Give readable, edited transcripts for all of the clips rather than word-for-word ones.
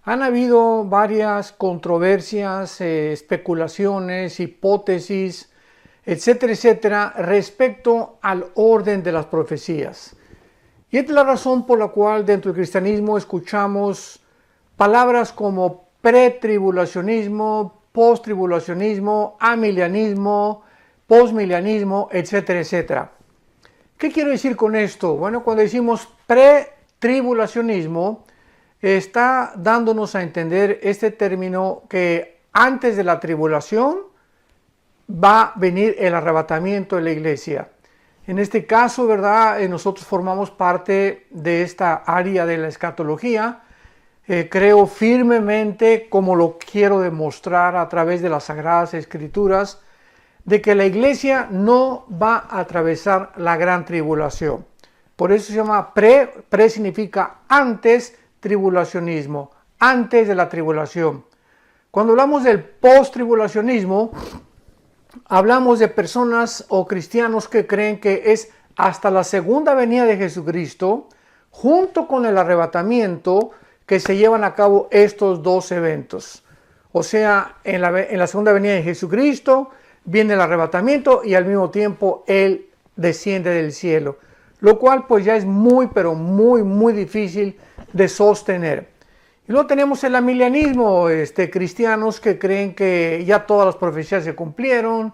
Han habido varias controversias, especulaciones, hipótesis, etcétera, etcétera, respecto al orden de las profecías. Y esta es la razón por la cual dentro del cristianismo escuchamos palabras como pretribulacionismo, posttribulacionismo, amilianismo, postmilianismo, etcétera, etcétera. ¿Qué quiero decir con esto? Bueno, cuando decimos pretribulacionismo, está dándonos a entender este término que antes de la tribulación va a venir el arrebatamiento de la iglesia. En este caso, ¿verdad? Nosotros formamos parte de esta área de la escatología. Creo firmemente, como lo quiero demostrar a través de las Sagradas Escrituras, de que la iglesia no va a atravesar la gran tribulación. Por eso se llama pre significa antes tribulacionismo, antes de la tribulación. Cuando hablamos del post-tribulacionismo, hablamos de personas o cristianos que creen que es hasta la segunda venida de Jesucristo, junto con el arrebatamiento, que se llevan a cabo estos dos eventos. O sea, en la segunda venida de Jesucristo viene el arrebatamiento y al mismo tiempo Él desciende del cielo. Lo cual pues ya es muy, pero muy difícil de sostener. Y luego tenemos el amilianismo, cristianos que creen que ya todas las profecías se cumplieron,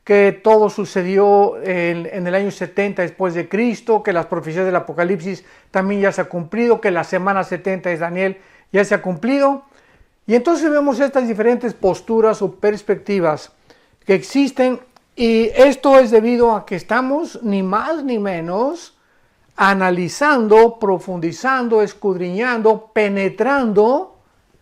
que todo sucedió en el año 70 después de Cristo, que las profecías del Apocalipsis también ya se han cumplido, que la semana 70 de Daniel ya se ha cumplido. Y entonces vemos estas diferentes posturas o perspectivas que existen, y esto es debido a que estamos ni más ni menos analizando, profundizando, escudriñando, penetrando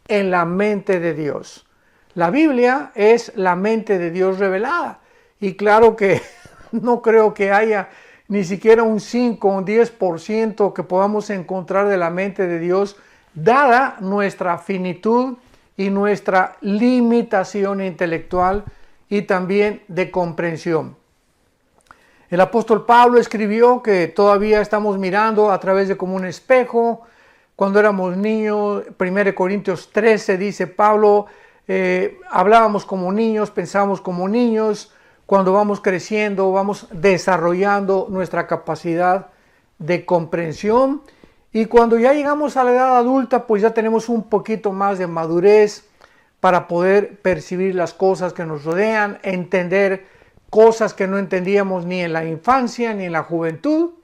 en la mente de Dios. La Biblia es la mente de Dios revelada. Y claro que no creo que haya ni siquiera un 5 o un 10% que podamos encontrar de la mente de Dios, dada nuestra finitud y nuestra limitación intelectual y también de comprensión. El apóstol Pablo escribió que todavía estamos mirando a través de como un espejo. Cuando éramos niños, 1 Corintios 13 dice Pablo, hablábamos como niños, pensábamos como niños. Cuando vamos creciendo, vamos desarrollando nuestra capacidad de comprensión. Y cuando ya llegamos a la edad adulta, pues ya tenemos un poquito más de madurez para poder percibir las cosas que nos rodean, entender cosas que no entendíamos ni en la infancia ni en la juventud.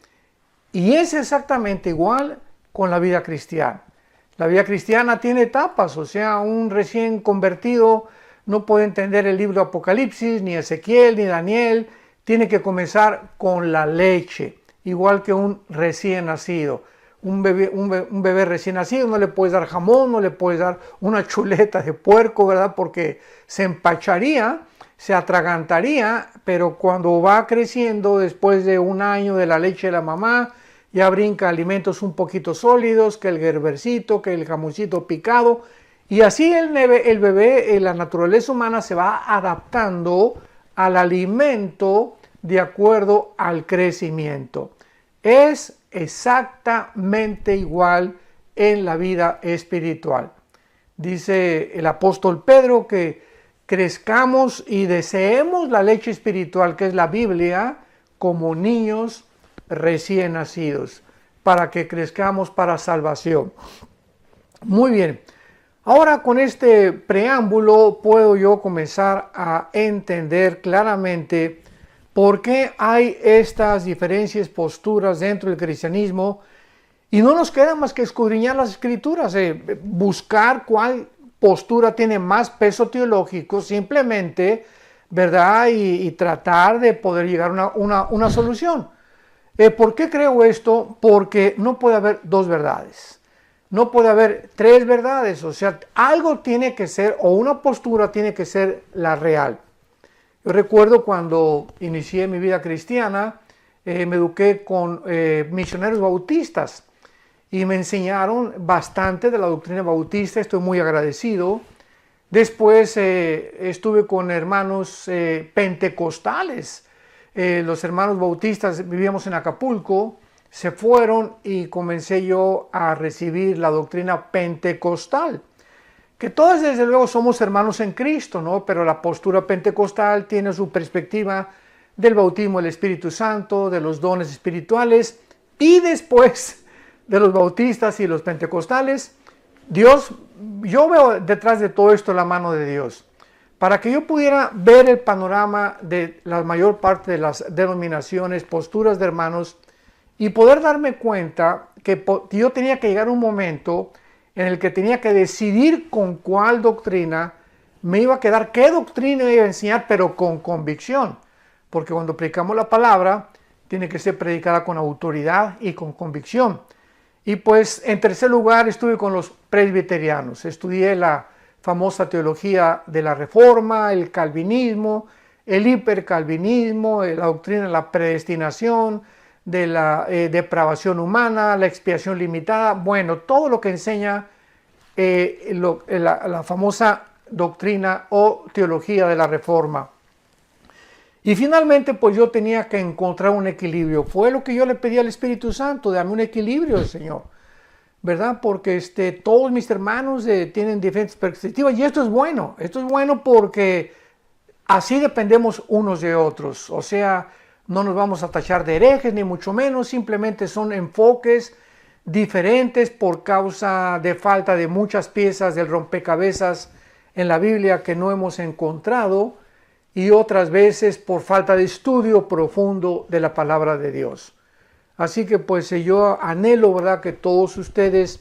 Y es exactamente igual con la vida cristiana. La vida cristiana tiene etapas, o sea, un recién convertido no puede entender el libro de Apocalipsis, ni Ezequiel, ni Daniel. Tiene que comenzar con la leche, igual que un recién nacido. Un bebé recién nacido no le puedes dar jamón, no le puedes dar una chuleta de puerco, ¿verdad? Porque se empacharía, se atragantaría, pero cuando va creciendo, después de un año de la leche de la mamá, ya brinca alimentos un poquito sólidos, que el gerbercito, que el jamoncito picado, y así el bebé, la naturaleza humana se va adaptando al alimento de acuerdo al crecimiento. Es exactamente igual en la vida espiritual. Dice el apóstol Pedro que crezcamos y deseemos la leche espiritual, que es la Biblia, como niños recién nacidos, para que crezcamos para salvación. Muy bien. Ahora con este preámbulo puedo yo comenzar a entender claramente por qué hay estas diferentes posturas dentro del cristianismo, y no nos queda más que escudriñar las escrituras, buscar cuál postura tiene más peso teológico simplemente, ¿verdad? Y tratar de poder llegar a una solución. ¿Por qué creo esto? Porque no puede haber dos verdades. No puede haber tres verdades, o sea, algo tiene que ser, o una postura tiene que ser la real. Yo recuerdo cuando inicié mi vida cristiana, me eduqué con misioneros bautistas y me enseñaron bastante de la doctrina bautista, estoy muy agradecido. Después estuve con hermanos pentecostales, los hermanos bautistas, vivíamos en Acapulco, se fueron y comencé yo a recibir la doctrina pentecostal. que todos desde luego somos hermanos en Cristo, ¿no? Pero la postura pentecostal tiene su perspectiva del bautismo del Espíritu Santo, de los dones espirituales, y después de los bautistas y los pentecostales, yo veo detrás de todo esto la mano de Dios. Para que yo pudiera ver el panorama de la mayor parte de las denominaciones, posturas de hermanos, y poder darme cuenta que yo tenía que llegar a un momento en el que tenía que decidir con cuál doctrina me iba a quedar, qué doctrina iba a enseñar, pero con convicción. Porque cuando predicamos la palabra, tiene que ser predicada con autoridad y con convicción. Y pues, en tercer lugar, estuve con los presbiterianos. Estudié la famosa teología de la Reforma, el calvinismo, el hipercalvinismo, la doctrina de la predestinación, de la depravación humana, la expiación limitada. Bueno, todo lo que enseña la famosa doctrina o teología de la Reforma. Y finalmente, pues yo tenía que encontrar un equilibrio. Fue lo que yo le pedí al Espíritu Santo, dame un equilibrio, Señor, ¿verdad? Porque todos mis hermanos tienen diferentes perspectivas, y esto es bueno porque así dependemos unos de otros. O sea, no nos vamos a tachar de herejes, ni mucho menos, simplemente son enfoques diferentes por causa de falta de muchas piezas del rompecabezas en la Biblia que no hemos encontrado, y otras veces por falta de estudio profundo de la palabra de Dios. Así que pues yo anhelo, ¿verdad?, que todos ustedes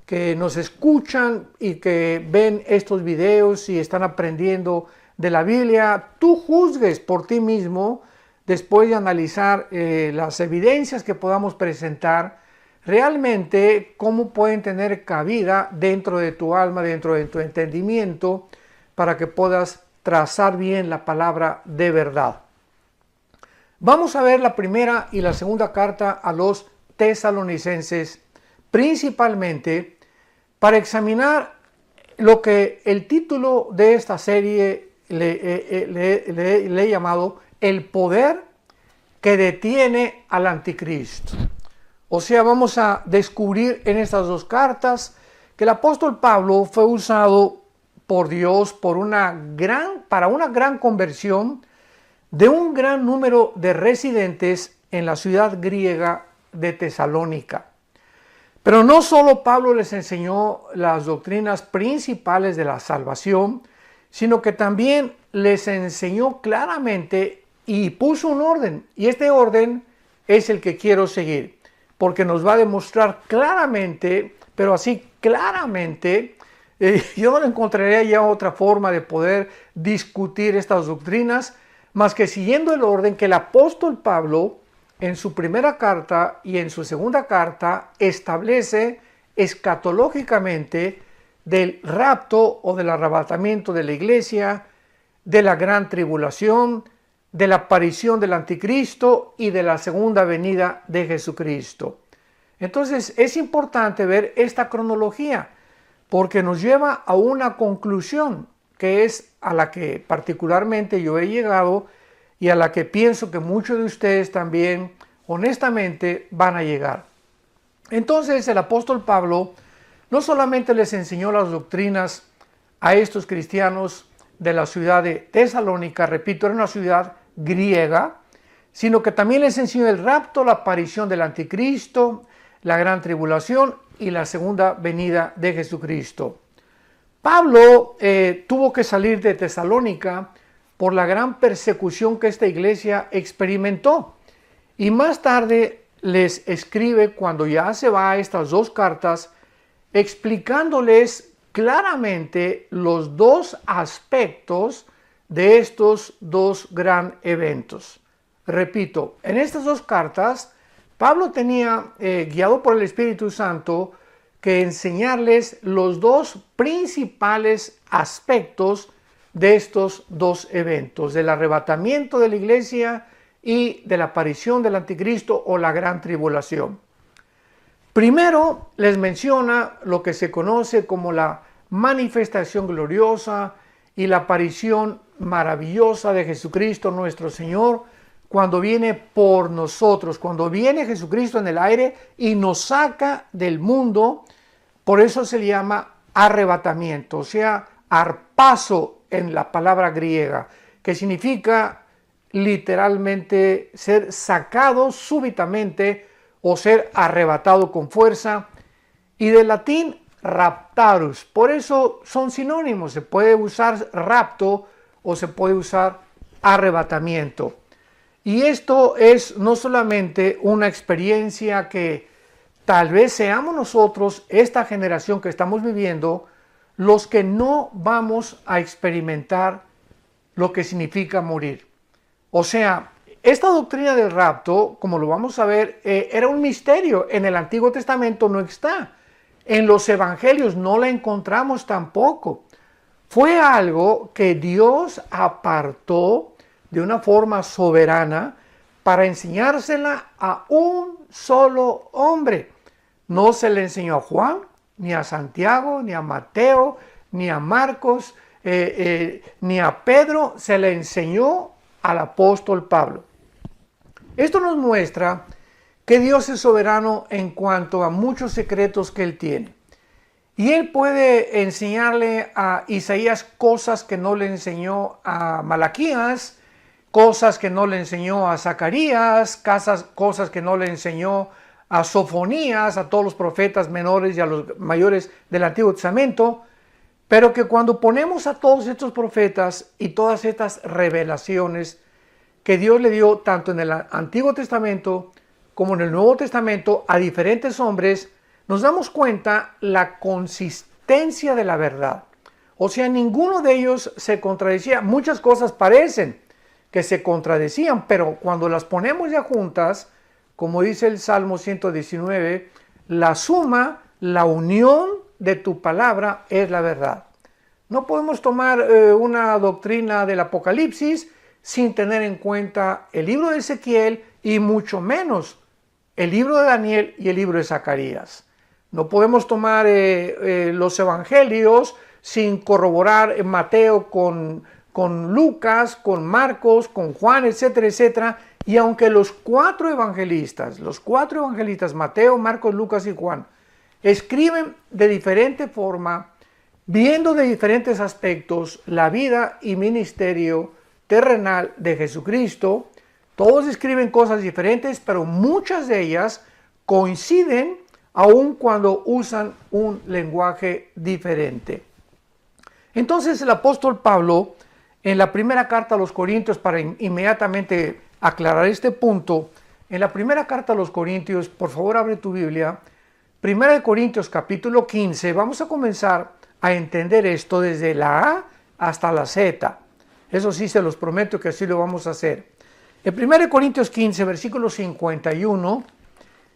que nos escuchan y que ven estos videos y están aprendiendo de la Biblia, tú juzgues por ti mismo, después de analizar las evidencias que podamos presentar, realmente cómo pueden tener cabida dentro de tu alma, dentro de tu entendimiento, para que puedas trazar bien la palabra de verdad. Vamos a ver la primera y la segunda carta a los tesalonicenses, principalmente para examinar lo que el título de esta serie le he llamado el poder que detiene al anticristo. O sea, vamos a descubrir en estas dos cartas que el apóstol Pablo fue usado por Dios para una gran conversión de un gran número de residentes en la ciudad griega de Tesalónica. Pero no solo Pablo les enseñó las doctrinas principales de la salvación, sino que también les enseñó claramente y puso un orden. Y este orden es el que quiero seguir, porque nos va a demostrar claramente, pero así claramente, yo no encontraría ya otra forma de poder discutir estas doctrinas más que siguiendo el orden que el apóstol Pablo en su primera carta y en su segunda carta establece escatológicamente del rapto o del arrebatamiento de la iglesia, de la gran tribulación, de la aparición del anticristo y de la segunda venida de Jesucristo. Entonces es importante ver esta cronología, porque nos lleva a una conclusión que es a la que particularmente yo he llegado y a la que pienso que muchos de ustedes también honestamente van a llegar. Entonces el apóstol Pablo no solamente les enseñó las doctrinas a estos cristianos de la ciudad de Tesalónica, repito, era una ciudad griega, sino que también les enseñó el rapto, la aparición del anticristo, la gran tribulación y la segunda venida de Jesucristo. Pablo tuvo que salir de Tesalónica por la gran persecución que esta iglesia experimentó. Y más tarde les escribe, cuando ya se va a estas dos cartas, explicándoles claramente los dos aspectos de estos dos gran eventos. Repito, en estas dos cartas, Pablo tenía, guiado por el Espíritu Santo, que enseñarles los dos principales aspectos de estos dos eventos, del arrebatamiento de la iglesia y de la aparición del anticristo o la gran tribulación. Primero les menciona lo que se conoce como la manifestación gloriosa y la aparición maravillosa de Jesucristo nuestro Señor, cuando viene por nosotros, cuando viene Jesucristo en el aire y nos saca del mundo. Por eso se le llama arrebatamiento, o sea, harpazo en la palabra griega, que significa literalmente ser sacado súbitamente o ser arrebatado con fuerza, y del latín raptarus. Por eso son sinónimos, se puede usar rapto o se puede usar arrebatamiento. Y esto es no solamente una experiencia que tal vez seamos nosotros, esta generación que estamos viviendo, los que no vamos a experimentar lo que significa morir. O sea, esta doctrina del rapto, como lo vamos a ver, era un misterio. En el Antiguo Testamento no está. En los evangelios no la encontramos tampoco. Fue algo que Dios apartó de una forma soberana para enseñársela a un solo hombre. No se le enseñó a Juan, ni a Santiago, ni a Mateo, ni a Marcos, ni a Pedro, se le enseñó al apóstol Pablo. Esto nos muestra que Dios es soberano en cuanto a muchos secretos que Él tiene. Y Él puede enseñarle a Isaías cosas que no le enseñó a Malaquías, cosas que no le enseñó a Zacarías, cosas que no le enseñó a Sofonías, a todos los profetas menores y a los mayores del Antiguo Testamento, pero que cuando ponemos a todos estos profetas y todas estas revelaciones que Dios le dio tanto en el Antiguo Testamento como en el Nuevo Testamento a diferentes hombres, nos damos cuenta la consistencia de la verdad. O sea, ninguno de ellos se contradecía. Muchas cosas parecen que se contradecían, pero cuando las ponemos ya juntas, como dice el Salmo 119, la suma, la unión de tu palabra es la verdad. No podemos tomar una doctrina del Apocalipsis sin tener en cuenta el libro de Ezequiel y mucho menos el libro de Daniel y el libro de Zacarías. No podemos tomar los evangelios sin corroborar Mateo con Lucas, con Marcos, con Juan, etcétera, etcétera. Y aunque los cuatro evangelistas, Mateo, Marcos, Lucas y Juan, escriben de diferente forma, viendo de diferentes aspectos la vida y ministerio terrenal de Jesucristo, todos escriben cosas diferentes, pero muchas de ellas coinciden aun cuando usan un lenguaje diferente. Entonces el apóstol Pablo, en la primera carta a los Corintios, para inmediatamente aclarar este punto, en la primera carta a los Corintios, por favor abre tu Biblia, 1 Corintios capítulo 15, vamos a comenzar a entender esto desde la A hasta la Z. Eso sí, se los prometo que así lo vamos a hacer. En 1 Corintios 15, versículo 51,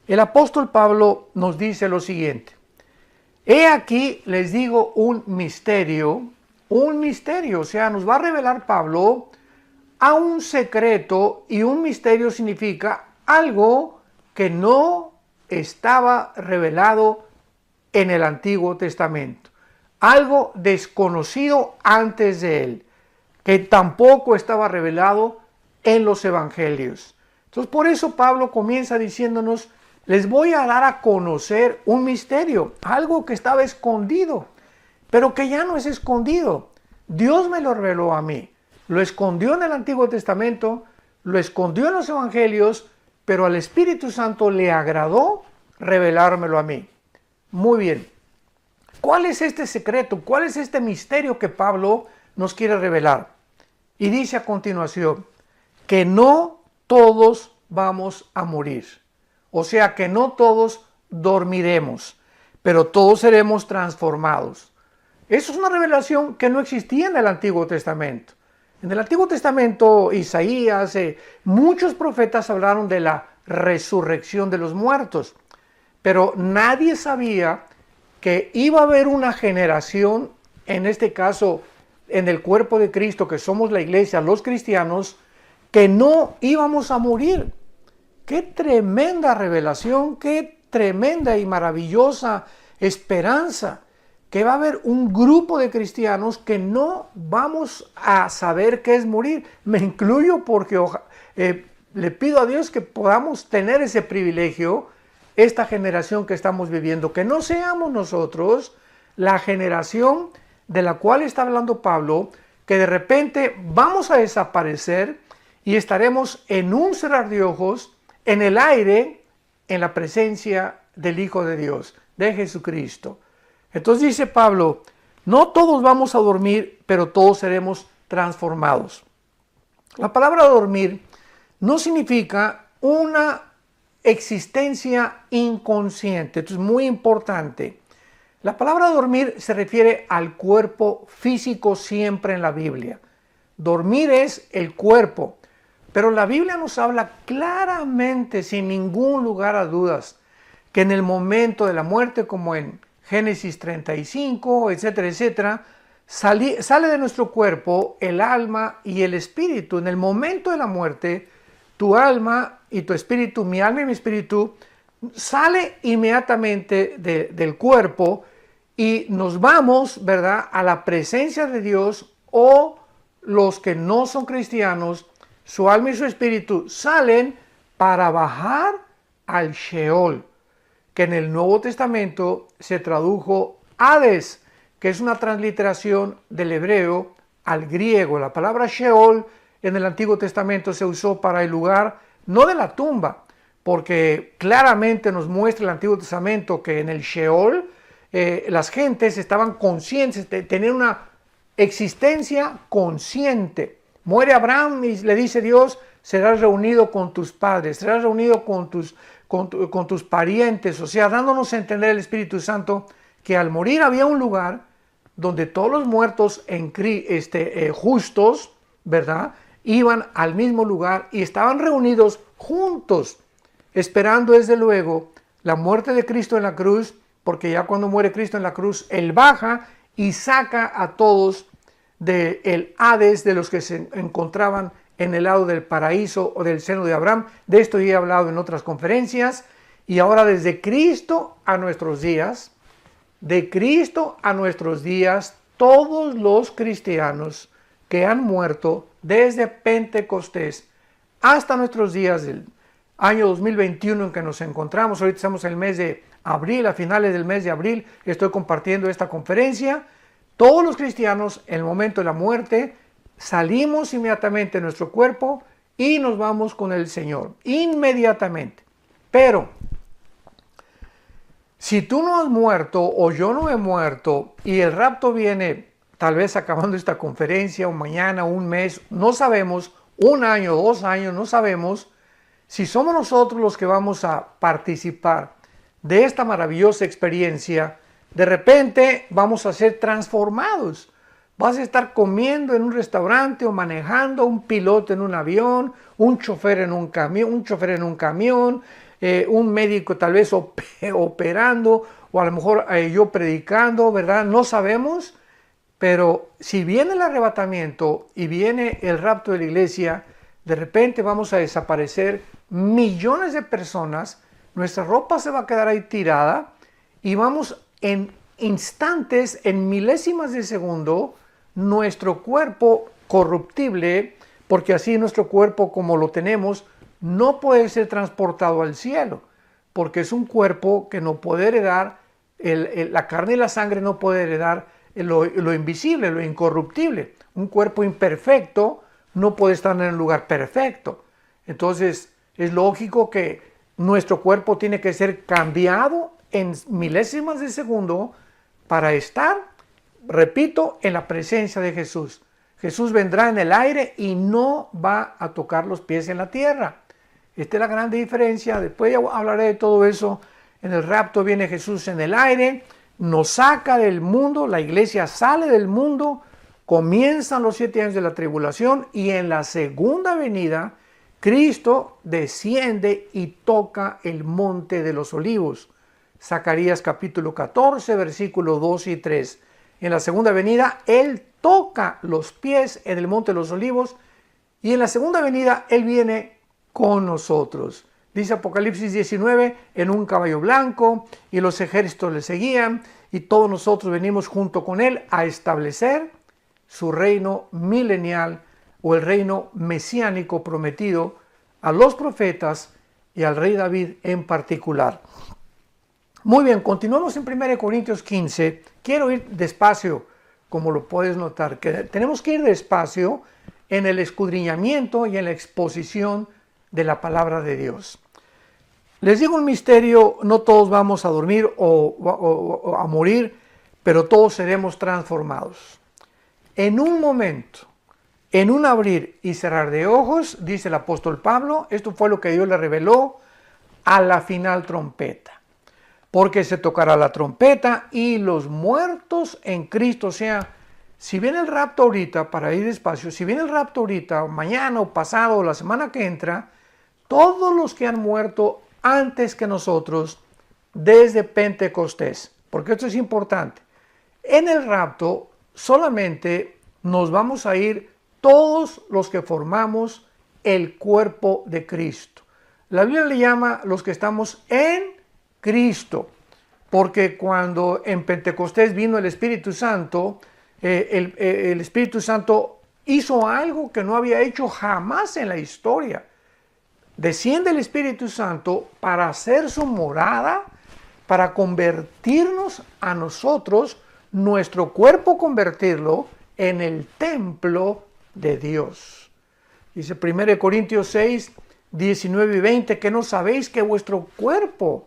el apóstol Pablo nos dice lo siguiente: he aquí les digo un misterio, o sea, nos va a revelar Pablo a un secreto, y un misterio significa algo que no estaba revelado en el Antiguo Testamento, algo desconocido antes de él, que tampoco estaba revelado en los evangelios. Entonces, por eso Pablo comienza diciéndonos: les voy a dar a conocer un misterio, algo que estaba escondido, pero que ya no es escondido. Dios me lo reveló a mí. Lo escondió en el Antiguo Testamento, lo escondió en los evangelios, pero al Espíritu Santo le agradó revelármelo a mí. Muy bien. ¿Cuál es este secreto? ¿Cuál es este misterio que Pablo nos quiere revelar? Y dice a continuación que no todos vamos a morir. O sea, que no todos dormiremos, pero todos seremos transformados. Eso es una revelación que no existía en el Antiguo Testamento. En el Antiguo Testamento, Isaías, muchos profetas hablaron de la resurrección de los muertos, pero nadie sabía que iba a haber una generación, en este caso en el cuerpo de Cristo, que somos la iglesia, los cristianos, que no íbamos a morir. ¡Qué tremenda revelación! ¡Qué tremenda y maravillosa esperanza! Que va a haber un grupo de cristianos que no vamos a saber qué es morir. Me incluyo porque le pido a Dios que podamos tener ese privilegio, esta generación que estamos viviendo, que no seamos nosotros la generación de la cual está hablando Pablo, que de repente vamos a desaparecer y estaremos en un cerrar de ojos, en el aire, en la presencia del Hijo de Dios, de Jesucristo. Entonces dice Pablo, no todos vamos a dormir, pero todos seremos transformados. La palabra dormir no significa una existencia inconsciente. Esto es muy importante. La palabra dormir se refiere al cuerpo físico siempre en la Biblia. Dormir es el cuerpo, pero la Biblia nos habla claramente, sin ningún lugar a dudas, que en el momento de la muerte, como en Génesis 35, etcétera, etcétera, sale de nuestro cuerpo el alma y el espíritu. En el momento de la muerte, tu alma y tu espíritu, mi alma y mi espíritu, sale inmediatamente del cuerpo y nos vamos, ¿verdad?, a la presencia de Dios, o los que no son cristianos, su alma y su espíritu salen para bajar al Sheol, que en el Nuevo Testamento se tradujo Hades, que es una transliteración del hebreo al griego. La palabra Sheol en el Antiguo Testamento se usó para el lugar no de la tumba, porque claramente nos muestra el Antiguo Testamento que en el Sheol las gentes estaban conscientes, tenían una existencia consciente. Muere Abraham y le dice Dios, serás reunido con tus padres, serás reunido con tus parientes, o sea, dándonos a entender el Espíritu Santo que al morir había un lugar donde todos los muertos justos, ¿verdad?, iban al mismo lugar y estaban reunidos juntos, esperando desde luego la muerte de Cristo en la cruz, porque ya cuando muere Cristo en la cruz, Él baja y saca a todos del Hades, de los que se encontraban en el lado del paraíso o del seno de Abraham. De esto ya he hablado en otras conferencias. Y ahora desde Cristo a nuestros días, de Cristo a nuestros días, todos los cristianos que han muerto desde Pentecostés hasta nuestros días del año 2021 en que nos encontramos, ahorita estamos en el mes de abril, a finales del mes de abril estoy compartiendo esta conferencia. Todos los cristianos en el momento de la muerte salimos inmediatamente de nuestro cuerpo y nos vamos con el Señor, inmediatamente. Pero si tú no has muerto o yo no he muerto y el rapto viene tal vez acabando esta conferencia o mañana, un mes, no sabemos, un año, 2 años, no sabemos si somos nosotros los que vamos a participar de esta maravillosa experiencia. De repente vamos a ser transformados. Vas a estar comiendo en un restaurante o manejando, un piloto en un avión, un chofer en un camión, un médico tal vez operando, o a lo mejor yo predicando, ¿verdad? No sabemos, pero si viene el arrebatamiento y viene el rapto de la iglesia, de repente vamos a desaparecer millones de personas, nuestra ropa se va a quedar ahí tirada y vamos en instantes, en milésimas de segundo, nuestro cuerpo corruptible, porque así nuestro cuerpo como lo tenemos no puede ser transportado al cielo, porque es un cuerpo que no puede heredar, la carne y la sangre no puede heredar lo invisible, lo incorruptible. Un cuerpo imperfecto no puede estar en un lugar perfecto. Entonces es lógico que nuestro cuerpo tiene que ser cambiado en milésimas de segundo para estar, repito, en la presencia de Jesús. Jesús vendrá en el aire y no va a tocar los pies en la tierra. Esta es la gran diferencia. Después ya hablaré de todo eso. En el rapto viene Jesús en el aire, nos saca del mundo, la iglesia sale del mundo, comienzan los 7 años de la tribulación y en la segunda venida Cristo desciende y toca el monte de los olivos. Zacarías capítulo 14, versículos 2 y 3. En la segunda venida Él toca los pies en el monte de los olivos y en la segunda venida Él viene con nosotros. Dice Apocalipsis 19, en un caballo blanco y los ejércitos le seguían y todos nosotros venimos junto con Él a establecer su reino milenial o el reino mesiánico prometido a los profetas y al rey David en particular. Muy bien, continuamos en 1 Corintios 15. Quiero ir despacio, como lo puedes notar, que tenemos que ir despacio en el escudriñamiento y en la exposición de la palabra de Dios. Les digo un misterio, no todos vamos a dormir o a morir, pero todos seremos transformados. En un momento, en un abrir y cerrar de ojos, dice el apóstol Pablo, esto fue lo que Dios le reveló a la final trompeta. Porque se tocará la trompeta y los muertos en Cristo, o sea, si viene el rapto ahorita, para ir despacio, si viene el rapto ahorita, o mañana o pasado o la semana que entra, todos los que han muerto antes que nosotros, desde Pentecostés, porque esto es importante, en el rapto solamente nos vamos a ir todos los que formamos el cuerpo de Cristo. La Biblia le llama los que estamos en Cristo, porque cuando en Pentecostés vino el Espíritu Santo, el Espíritu Santo hizo algo que no había hecho jamás en la historia. Desciende el Espíritu Santo para hacer su morada, para convertirnos a nosotros, nuestro cuerpo convertirlo en el templo de Dios. Dice 1 Corintios 6, 19 y 20, que no sabéis que vuestro cuerpo,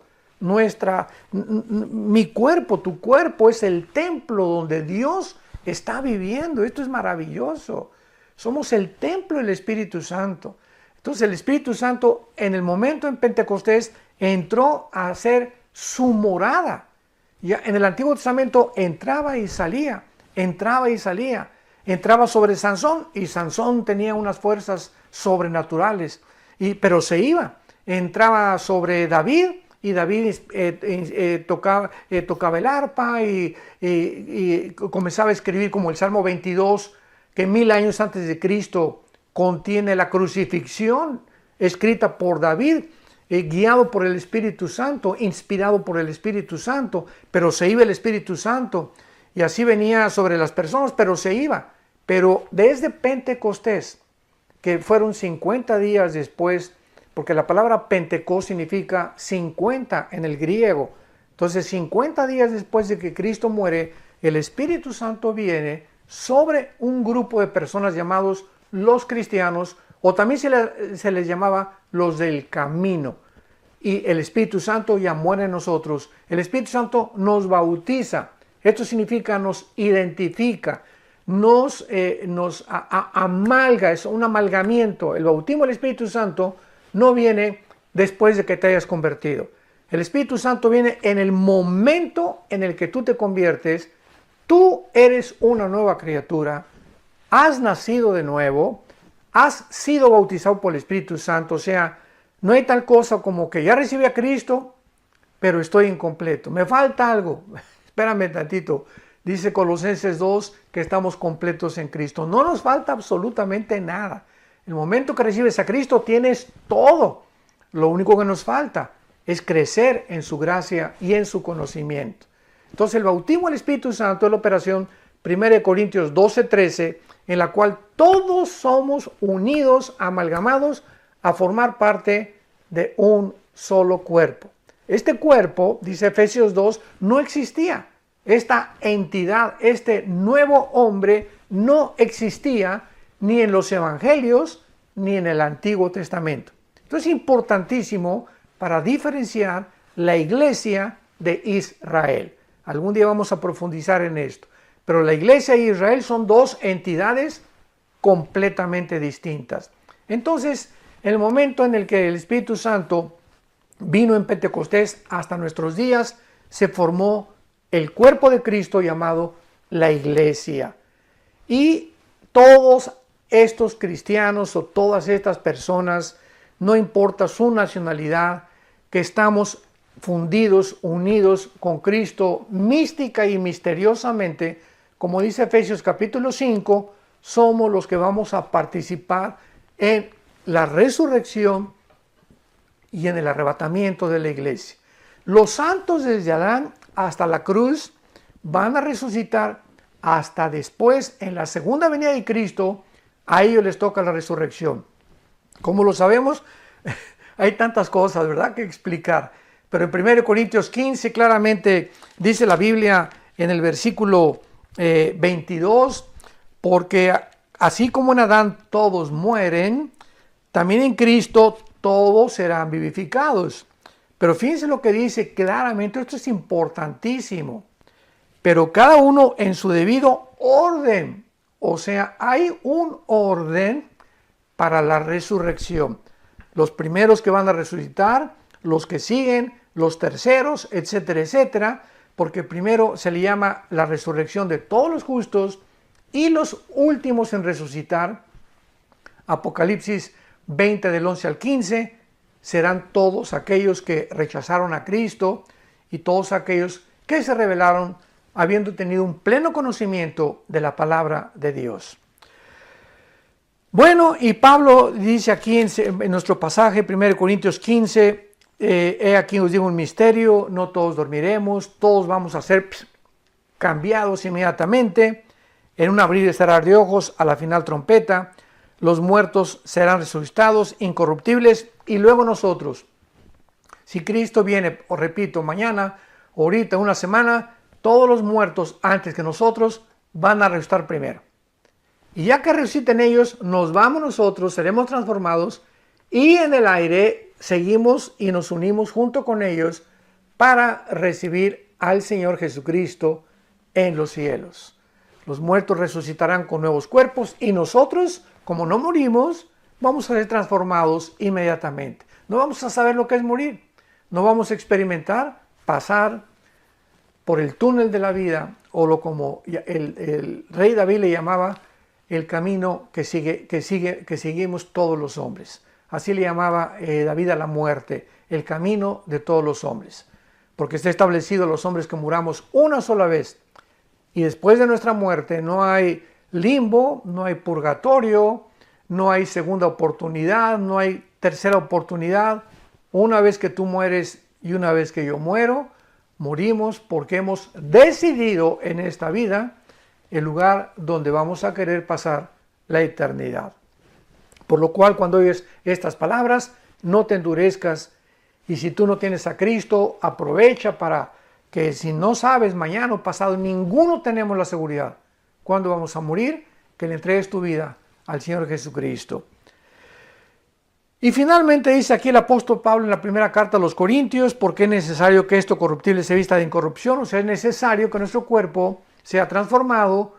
mi cuerpo, tu cuerpo es el templo donde Dios está viviendo. Esto es maravilloso. Somos el templo del Espíritu Santo. Entonces el Espíritu Santo en el momento en Pentecostés entró a hacer su morada. Ya en el Antiguo Testamento entraba y salía, entraba y salía. Entraba sobre Sansón y Sansón tenía unas fuerzas sobrenaturales, pero se iba. Entraba sobre David y David tocaba el arpa y comenzaba a escribir como el Salmo 22, que 1000 años antes de Cristo contiene la crucifixión escrita por David, guiado por el Espíritu Santo, inspirado por el Espíritu Santo, pero se iba el Espíritu Santo y así venía sobre las personas, pero se iba. Pero desde Pentecostés, que fueron 50 días después, porque la palabra Pentecostés significa 50 en el griego, entonces 50 días después de que Cristo muere, el Espíritu Santo viene sobre un grupo de personas llamados los cristianos, o también se les llamaba los del camino. Y el Espíritu Santo ya muere en nosotros. El Espíritu Santo nos bautiza. Esto significa nos identifica, nos amalga, es un amalgamiento. El bautismo del Espíritu Santo no viene después de que te hayas convertido. El Espíritu Santo viene en el momento en el que tú te conviertes. Tú eres una nueva criatura, has nacido de nuevo, has sido bautizado por el Espíritu Santo. O sea, no hay tal cosa como que ya recibí a Cristo, pero estoy incompleto. Me falta algo. Espérame tantito. Dice Colosenses 2 que estamos completos en Cristo. No nos falta absolutamente nada. El momento que recibes a Cristo tienes todo. Lo único que nos falta es crecer en su gracia y en su conocimiento. Entonces el bautismo del Espíritu Santo es la operación 1 Corintios 12:13, en la cual todos somos unidos, amalgamados a formar parte de un solo cuerpo. Este cuerpo, dice Efesios 2, no existía. Esta entidad, este nuevo hombre, no existía ni en los evangelios ni en el Antiguo Testamento. Entonces es importantísimo para diferenciar la iglesia de Israel. Algún día vamos a profundizar en esto. Pero la iglesia y Israel son dos entidades completamente distintas. Entonces, el momento en el que el Espíritu Santo vino en Pentecostés hasta nuestros días, se formó el cuerpo de Cristo llamado la iglesia. Y todos estos cristianos o todas estas personas, no importa su nacionalidad, que estamos fundidos, unidos con Cristo, mística y misteriosamente, como dice Efesios capítulo 5, somos los que vamos a participar en la resurrección y en el arrebatamiento de la iglesia. Los santos desde Adán hasta la cruz van a resucitar hasta después, en la segunda venida de Cristo, a ellos les toca la resurrección. Como lo sabemos, hay tantas cosas, ¿verdad?, que explicar. Pero en 1 Corintios 15 claramente dice la Biblia en el versículo 22, porque así como en Adán todos mueren, también en Cristo todos serán vivificados. Pero fíjense lo que dice claramente, esto es importantísimo. Pero cada uno en su debido orden. O sea, hay un orden para la resurrección. Los primeros que van a resucitar, los que siguen, los terceros, etcétera, etcétera. Porque primero se le llama la resurrección de todos los justos y los últimos en resucitar, Apocalipsis 20 del 11 al 15, serán todos aquellos que rechazaron a Cristo y todos aquellos que se rebelaron habiendo tenido un pleno conocimiento de la palabra de Dios. Bueno, y Pablo dice aquí en nuestro pasaje, 1 Corintios 15, he aquí os digo un misterio, no todos dormiremos, todos vamos a ser cambiados inmediatamente, en un abrir y cerrar de ojos, a la final trompeta, los muertos serán resucitados, incorruptibles, y luego nosotros. Si Cristo viene, os repito, mañana, ahorita, una semana, todos los muertos antes que nosotros van a resucitar primero. Y ya que resuciten ellos, nos vamos nosotros, seremos transformados, y en el aire seguimos y nos unimos junto con ellos para recibir al Señor Jesucristo en los cielos. Los muertos resucitarán con nuevos cuerpos y nosotros, como no morimos, vamos a ser transformados inmediatamente. No vamos a saber lo que es morir. No vamos a experimentar pasar por el túnel de la vida, o lo como el rey David le llamaba, el camino que seguimos todos los hombres. Así le llamaba David a la muerte, el camino de todos los hombres. Porque está establecido los hombres que muramos una sola vez. Y después de nuestra muerte no hay limbo, no hay purgatorio, no hay segunda oportunidad, no hay tercera oportunidad. Una vez que tú mueres y una vez que yo muero, morimos porque hemos decidido en esta vida el lugar donde vamos a querer pasar la eternidad. Por lo cual, cuando oyes estas palabras, no te endurezcas, y si tú no tienes a Cristo, aprovecha para que, si no sabes mañana o pasado, ninguno tenemos la seguridad cuando vamos a morir, que le entregues tu vida al Señor Jesucristo. Y finalmente dice aquí el apóstol Pablo en la primera carta a los Corintios, porque es necesario que esto corruptible se vista de incorrupción, o sea, es necesario que nuestro cuerpo sea transformado,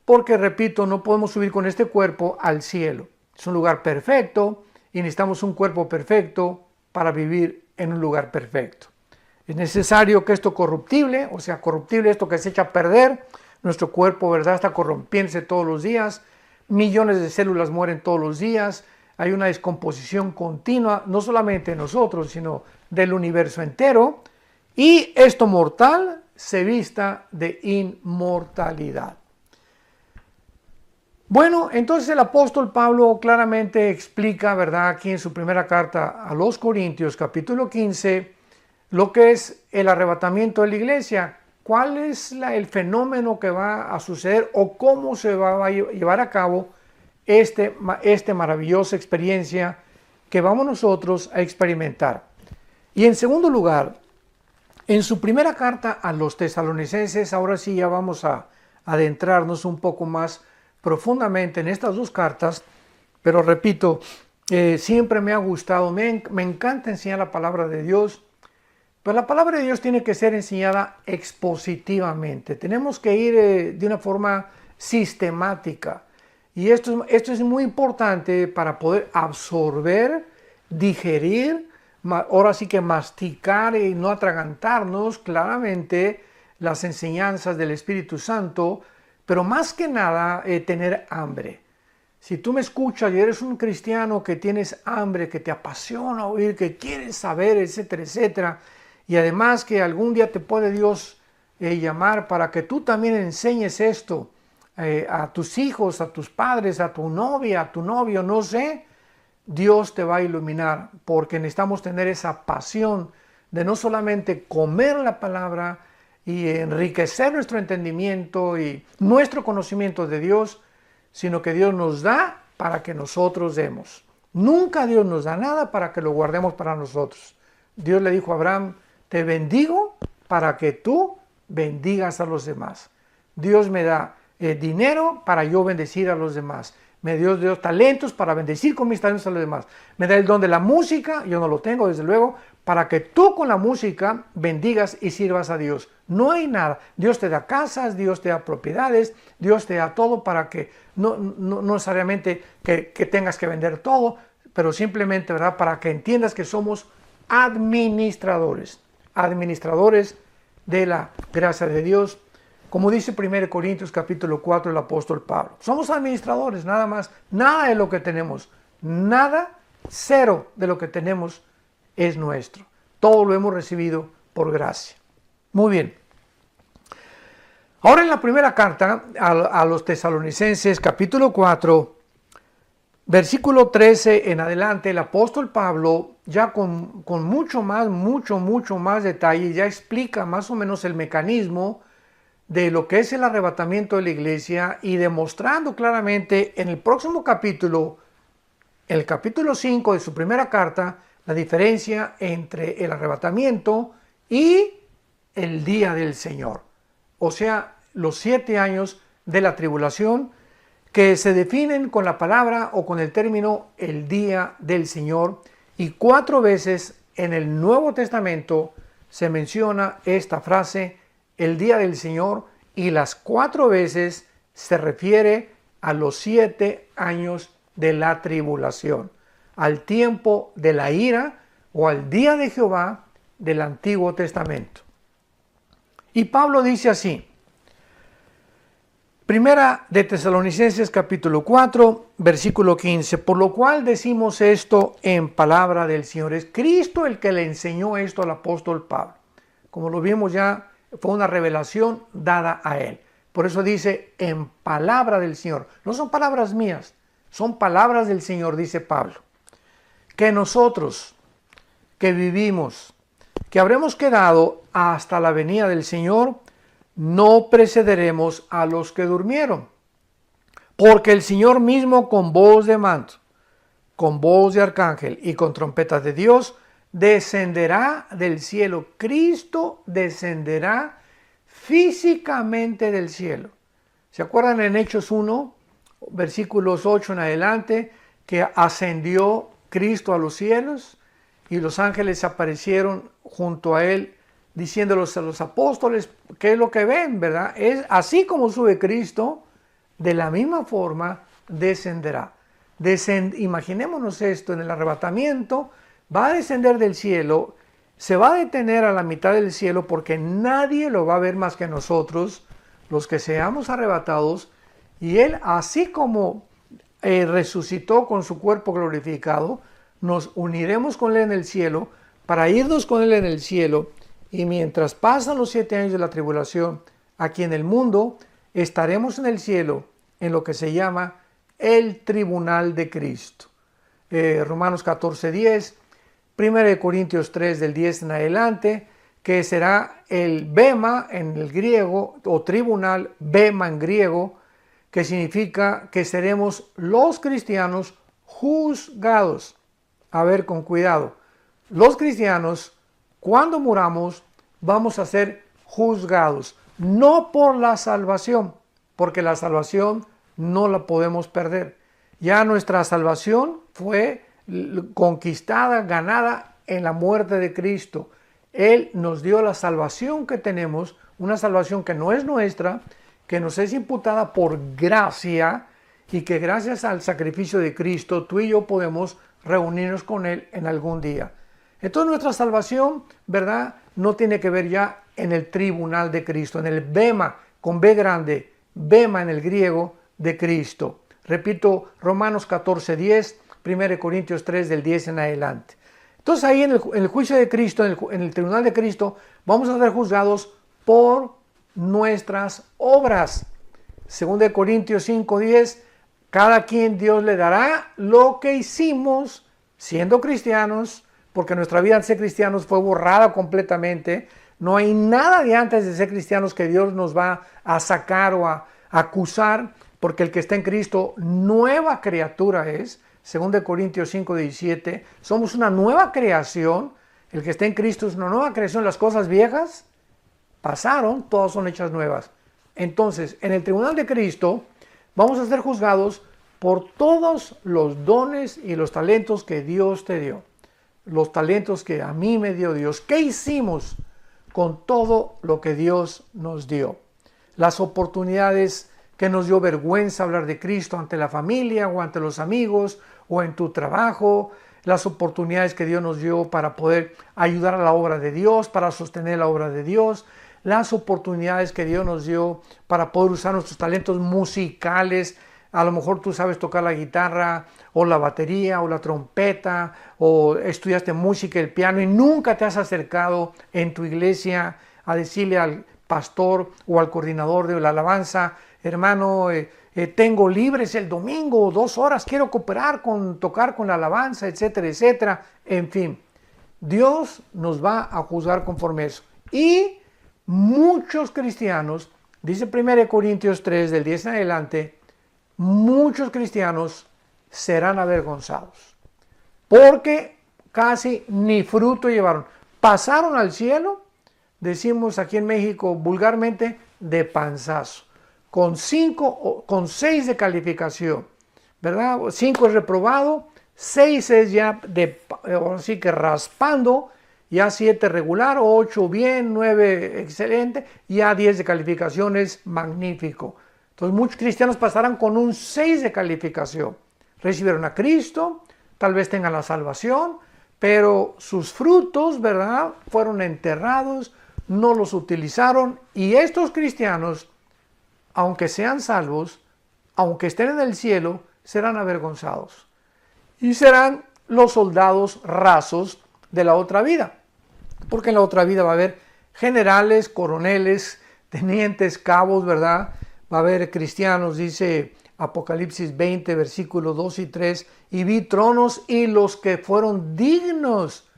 porque, repito, no podemos subir con este cuerpo al cielo. Es un lugar perfecto y necesitamos un cuerpo perfecto para vivir en un lugar perfecto. Es necesario que esto corruptible, o sea, corruptible, esto que se echa a perder, nuestro cuerpo, ¿verdad?, está corrompiéndose todos los días, millones de células mueren todos los días, hay una descomposición continua, no solamente de nosotros, sino del universo entero, y esto mortal se vista de inmortalidad. Bueno, entonces el apóstol Pablo claramente explica, ¿verdad?, aquí en su primera carta a los Corintios, capítulo 15, lo que es el arrebatamiento de la iglesia, cuál es el fenómeno que va a suceder o cómo se va a llevar a cabo esta maravillosa experiencia que vamos nosotros a experimentar. Y en segundo lugar, en su primera carta a los tesalonicenses, ahora sí ya vamos a adentrarnos un poco más profundamente en estas dos cartas, pero repito, siempre me ha gustado, me encanta enseñar la palabra de Dios, pero la palabra de Dios tiene que ser enseñada expositivamente, tenemos que ir de una forma sistemática, y esto es muy importante para poder absorber, digerir, ahora sí que masticar y no atragantarnos claramente las enseñanzas del Espíritu Santo, pero más que nada tener hambre. Si tú me escuchas y eres un cristiano que tienes hambre, que te apasiona oír, que quieres saber, etcétera, etcétera, y además que algún día te puede Dios llamar para que tú también enseñes esto a tus hijos, a tus padres, a tu novia, a tu novio, no sé, Dios te va a iluminar, porque necesitamos tener esa pasión de no solamente comer la palabra y enriquecer nuestro entendimiento y nuestro conocimiento de Dios, sino que Dios nos da para que nosotros demos. Nunca Dios nos da nada para que lo guardemos para nosotros. Dios le dijo a Abraham, te bendigo para que tú bendigas a los demás. Dios me da dinero para yo bendecir a los demás. Me dio talentos para bendecir con mis talentos a los demás. Me da el don de la música, yo no lo tengo desde luego, para que tú con la música bendigas y sirvas a Dios. No hay nada. Dios te da casas, Dios te da propiedades, Dios te da todo para que no necesariamente que tengas que vender todo, pero simplemente, ¿verdad?, para que entiendas que somos administradores de la gracia de Dios. Como dice 1 Corintios capítulo 4 el apóstol Pablo. Somos administradores, nada más. Nada de lo que tenemos, cero de lo que tenemos es nuestro. Todo lo hemos recibido por gracia. Muy bien. Ahora en la primera carta a los Tesalonicenses capítulo 4, versículo 13 en adelante, el apóstol Pablo ya con mucho más detalle ya explica más o menos el mecanismo de lo que es el arrebatamiento de la iglesia y demostrando claramente en el próximo capítulo, el capítulo 5 de su primera carta, la diferencia entre el arrebatamiento y el día del Señor. O sea, los 7 años de la tribulación que se definen con la palabra o con el término el día del Señor. Y 4 veces en el Nuevo Testamento se menciona esta frase, el día del Señor, y las 4 veces se refiere a los 7 años de la tribulación, al tiempo de la ira o al día de Jehová del Antiguo Testamento. Y Pablo dice así, Primera de Tesalonicenses capítulo 4, versículo 15, por lo cual decimos esto en palabra del Señor. Es Cristo el que le enseñó esto al apóstol Pablo. Como lo vimos ya, fue una revelación dada a él. Por eso dice en palabra del Señor. No son palabras mías, son palabras del Señor, dice Pablo. Que nosotros, que vivimos, que habremos quedado hasta la venida del Señor, no precederemos a los que durmieron. Porque el Señor mismo con voz de mando, con voz de arcángel y con trompetas de Dios, descenderá del cielo. Cristo descenderá físicamente del cielo. ¿Se acuerdan en Hechos 1, versículos 8 en adelante, que ascendió Cristo a los cielos y los ángeles aparecieron junto a él, diciéndoles a los apóstoles qué es lo que ven, ¿verdad? Es así como sube Cristo, de la misma forma descenderá. Imaginémonos esto, en el arrebatamiento va a descender del cielo, se va a detener a la mitad del cielo porque nadie lo va a ver más que nosotros, los que seamos arrebatados, y él, así como resucitó con su cuerpo glorificado, nos uniremos con él en el cielo para irnos con él en el cielo. Y mientras pasan los 7 años de la tribulación aquí en el mundo, estaremos en el cielo en lo que se llama el tribunal de Cristo. Romanos 14:10, 1 Corintios 3 del 10 en adelante, que será el bema en el griego, o tribunal, bema en griego, que significa que seremos los cristianos juzgados. A ver, con cuidado. Los cristianos, cuando muramos, vamos a ser juzgados, no por la salvación, porque la salvación no la podemos perder. Ya nuestra salvación fue conquistada, ganada en la muerte de Cristo. Él nos dio la salvación que tenemos, una salvación que no es nuestra, que nos es imputada por gracia y que gracias al sacrificio de Cristo tú y yo podemos reunirnos con Él en algún día. Entonces nuestra salvación, ¿verdad?, no tiene que ver ya en el tribunal de Cristo, en el bema, con B grande, bema en el griego de Cristo. Repito, Romanos 14:10, 1 Corintios 3 del 10 en adelante. Entonces ahí en el juicio de Cristo, en el tribunal de Cristo, vamos a ser juzgados por nuestras obras. 2 Corintios 5:10, cada quien Dios le dará lo que hicimos siendo cristianos, porque nuestra vida antes de ser cristianos fue borrada completamente. No hay nada de antes de ser cristianos que Dios nos va a sacar o a acusar, porque el que está en Cristo, nueva criatura es. 2 Corintios 5:17, somos una nueva creación. El que está en Cristo es una nueva creación, las cosas viejas pasaron, todas son hechas nuevas. Entonces, en el tribunal de Cristo vamos a ser juzgados por todos los dones y los talentos que Dios te dio. Los talentos que a mí me dio Dios. ¿Qué hicimos con todo lo que Dios nos dio? Las oportunidades que nos dio vergüenza hablar de Cristo ante la familia o ante los amigos o en tu trabajo, las oportunidades que Dios nos dio para poder ayudar a la obra de Dios, para sostener la obra de Dios, las oportunidades que Dios nos dio para poder usar nuestros talentos musicales. A lo mejor tú sabes tocar la guitarra o la batería o la trompeta o estudiaste música, el piano y nunca te has acercado en tu iglesia a decirle al pastor o al coordinador de la alabanza: hermano, tengo libres el domingo 2 horas, quiero cooperar con tocar con la alabanza, etcétera, etcétera. En fin, Dios nos va a juzgar conforme eso. Y muchos cristianos, dice 1 Corintios 3, del 10 en adelante, muchos cristianos serán avergonzados, porque casi ni fruto llevaron. Pasaron al cielo, decimos aquí en México vulgarmente, de panzazo, con 6 de calificación, ¿verdad? 5 es reprobado, 6 es ya así que raspando, ya 7 regular, 8 bien, 9 excelente, ya 10 de calificación es magnífico. Entonces muchos cristianos pasarán con un 6 de calificación. Recibieron a Cristo, tal vez tengan la salvación, pero sus frutos, ¿verdad?, fueron enterrados, no los utilizaron, y estos cristianos, aunque sean salvos, aunque estén en el cielo, serán avergonzados. Y serán los soldados rasos de la otra vida. Porque en la otra vida va a haber generales, coroneles, tenientes, cabos, ¿verdad? Va a haber cristianos, dice Apocalipsis 20, versículos 2 y 3, y vi tronos y los que fueron dignos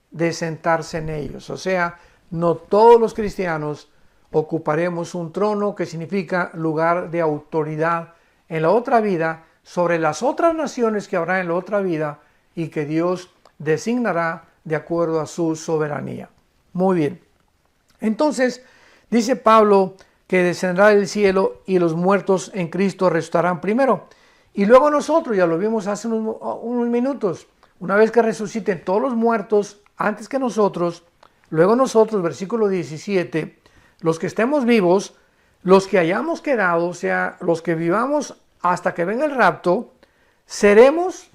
de sentarse en ellos. O sea, no todos los cristianos ocuparemos un trono, que significa lugar de autoridad en la otra vida, sobre las otras naciones que habrá en la otra vida y que Dios designará de acuerdo a su soberanía. Muy bien. Entonces, dice Pablo que descenderá del cielo y los muertos en Cristo resucitarán primero. Y luego nosotros, ya lo vimos hace unos minutos, una vez que resuciten todos los muertos antes que nosotros, luego nosotros, versículo 17, los que estemos vivos, los que hayamos quedado, o sea, los que vivamos hasta que venga el rapto, seremos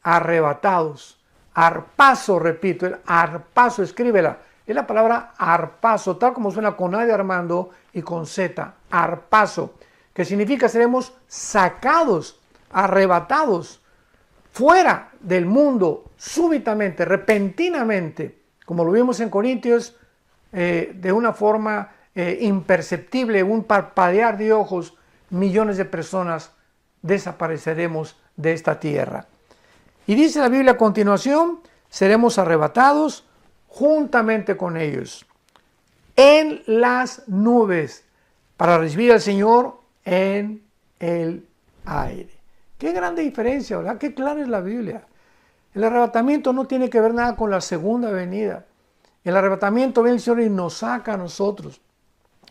arrebatados. Arpazo, repito, el arpazo, escríbela. Es la palabra arpazo, tal como suena con A de Armando y con Z, arpazo, que significa seremos sacados, arrebatados, fuera del mundo, súbitamente, repentinamente, como lo vimos en Corintios, de una forma imperceptible, un parpadear de ojos, millones de personas desapareceremos de esta tierra. Y dice la Biblia a continuación, seremos arrebatados juntamente con ellos en las nubes para recibir al Señor en el aire. Qué grande diferencia, ¿verdad? Qué clara es la Biblia. El arrebatamiento no tiene que ver nada con la segunda venida. El arrebatamiento viene el Señor y nos saca a nosotros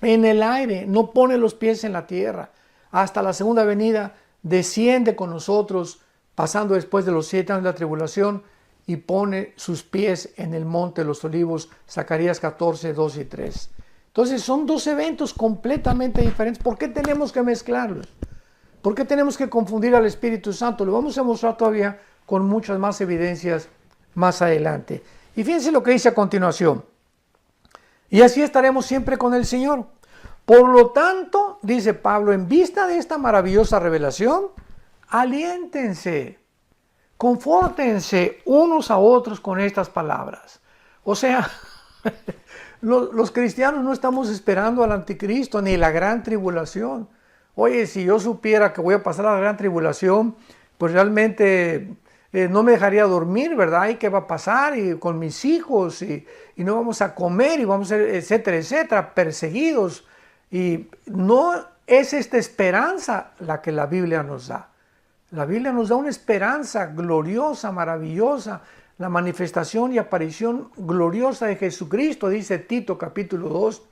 en el aire, no pone los pies en la tierra. Hasta la segunda venida desciende con nosotros, pasando después de los 7 años de la tribulación, y pone sus pies en el monte de los olivos, Zacarías 14, 2 y 3. Entonces son 2 eventos completamente diferentes. ¿Por qué tenemos que mezclarlos? ¿Por qué tenemos que confundir al Espíritu Santo? Lo vamos a mostrar todavía con muchas más evidencias más adelante. Y fíjense lo que dice a continuación. Y así estaremos siempre con el Señor. Por lo tanto, dice Pablo, en vista de esta maravillosa revelación, aliéntense, confórtense unos a otros con estas palabras. O sea, los cristianos no estamos esperando al anticristo ni la gran tribulación. Oye, si yo supiera que voy a pasar a la gran tribulación, pues realmente no me dejaría dormir, ¿verdad? ¿Y qué va a pasar? Y con mis hijos, y no vamos a comer, y vamos a ser, etcétera, etcétera, perseguidos. Y no es esta esperanza la que la Biblia nos da. La Biblia nos da una esperanza gloriosa, maravillosa, la manifestación y aparición gloriosa de Jesucristo, dice Tito capítulo 2,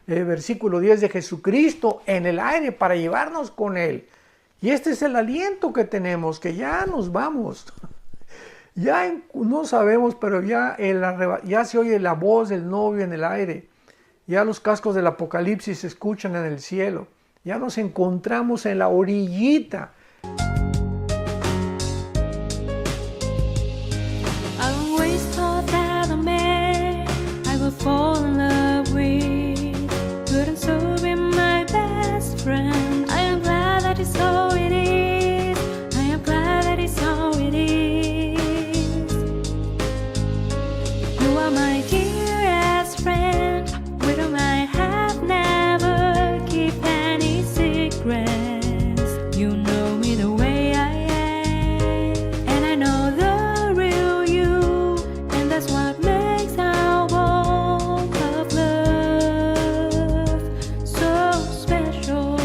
versículo 10, de Jesucristo en el aire para llevarnos con Él. Y este es el aliento que tenemos, que ya nos vamos. Ya no sabemos, pero ya se oye la voz del novio en el aire. Ya los cascos del Apocalipsis se escuchan en el cielo. Ya nos encontramos en la orillita. Fall in love with, good and so be my best friend. I am glad that it's so it is. I am glad that it's so it is. You are my dearest friend, with whom I have never keep any secrets. You know me the way I am, and I know the real you, and that's what makes our walk of love so special.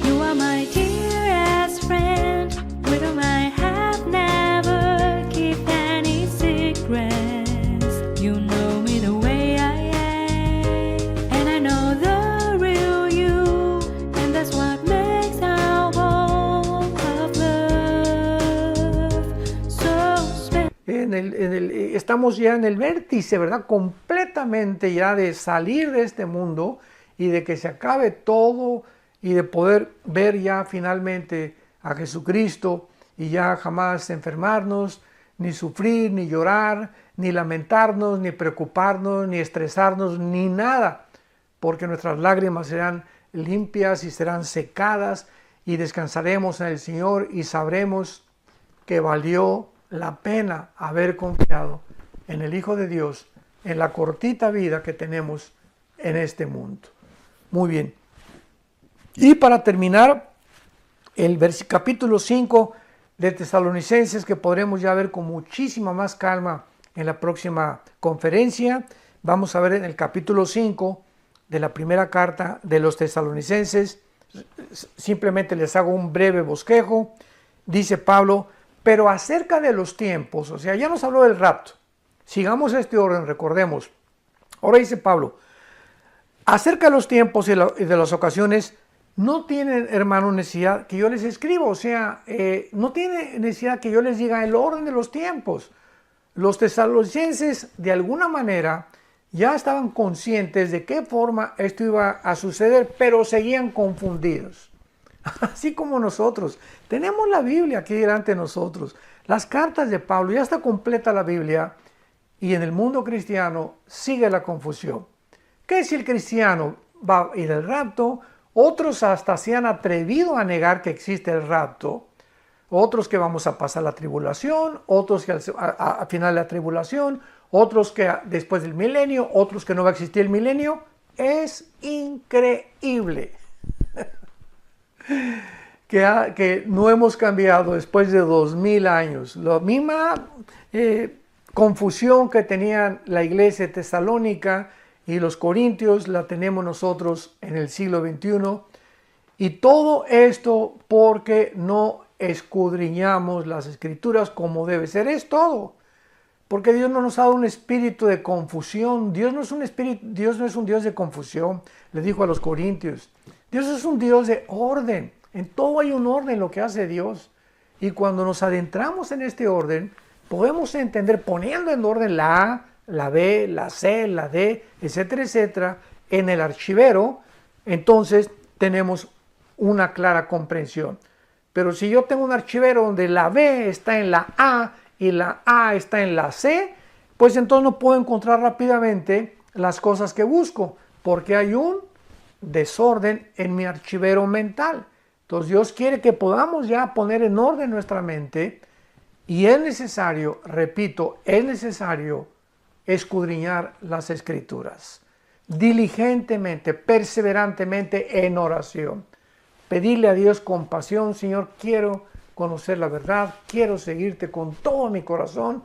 You are my dearest friend, with whom I have never keep any secrets. You know me the way I am, and I know the real you, and that's what makes our walk of love so special. Estamos ya en el vértice, ¿verdad? Completamente ya de salir de este mundo y de que se acabe todo y de poder ver ya finalmente a Jesucristo y ya jamás enfermarnos, ni sufrir, ni llorar, ni lamentarnos, ni preocuparnos, ni estresarnos, ni nada, porque nuestras lágrimas serán limpias y serán secadas y descansaremos en el Señor y sabremos que valió la pena haber confiado en el Hijo de Dios en la cortita vida que tenemos en este mundo. Muy bien. Y para terminar, el capítulo 5 de Tesalonicenses, que podremos ya ver con muchísima más calma en la próxima conferencia. Vamos a ver en el capítulo 5 de la primera carta de los Tesalonicenses. Simplemente les hago un breve bosquejo. Dice Pablo: pero acerca de los tiempos, o sea, ya nos habló del rapto. Sigamos este orden, recordemos. Ahora dice Pablo: acerca de los tiempos y de las ocasiones, no tienen, hermano, necesidad que yo les escriba, o sea, no tiene necesidad que yo les diga el orden de los tiempos. Los tesalonicenses, de alguna manera, ya estaban conscientes de qué forma esto iba a suceder, pero seguían confundidos. Así como nosotros. Tenemos la Biblia aquí delante de nosotros. Las cartas de Pablo, ya está completa la Biblia, y en el mundo cristiano sigue la confusión. ¿Qué si el cristiano va a ir al rapto? Otros hasta se han atrevido a negar que existe el rapto. Otros que vamos a pasar la tribulación, otros que al final de la tribulación, otros que después del milenio, otros que no va a existir el milenio. Es increíble que no hemos cambiado después de 2000 años. La misma confusión que tenían la iglesia de Tesalónica y los corintios la tenemos nosotros en el siglo XXI. Y todo esto porque no escudriñamos las escrituras como debe ser. Es todo. Porque Dios no nos ha dado un espíritu de confusión. Dios no es un Dios de confusión, le dijo a los corintios. Dios es un Dios de orden. En todo hay un orden en lo que hace Dios. Y cuando nos adentramos en este orden, podemos entender, poniendo en orden la A, la B, la C, la D, etcétera, etcétera, en el archivero, entonces tenemos una clara comprensión. Pero si yo tengo un archivero donde la B está en la A y la A está en la C, pues entonces no puedo encontrar rápidamente las cosas que busco, porque hay un desorden en mi archivero mental. Entonces Dios quiere que podamos ya poner en orden nuestra mente, y es necesario, repito, es necesario escudriñar las escrituras diligentemente, perseverantemente en oración. Pedirle a Dios compasión: Señor, quiero conocer la verdad, quiero seguirte con todo mi corazón,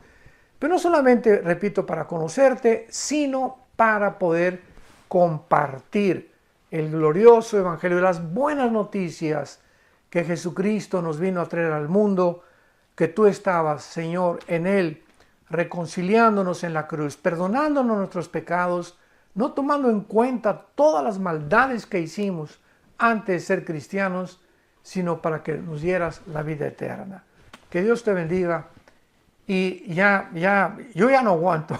pero no solamente, repito, para conocerte, sino para poder compartir el glorioso evangelio de las buenas noticias que Jesucristo nos vino a traer al mundo, que tú estabas, Señor, en Él, reconciliándonos en la cruz, perdonándonos nuestros pecados, no tomando en cuenta todas las maldades que hicimos antes de ser cristianos, sino para que nos dieras la vida eterna. Que Dios te bendiga. Y yo ya no aguanto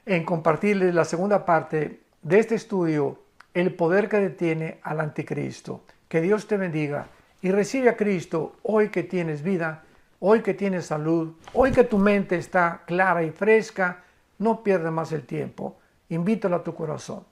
en compartirles la segunda parte de este estudio, el poder que detiene al anticristo. Que Dios te bendiga y recibe a Cristo hoy que tienes vida, hoy que tienes salud, hoy que tu mente está clara y fresca. No pierdas más el tiempo. Invítalo a tu corazón.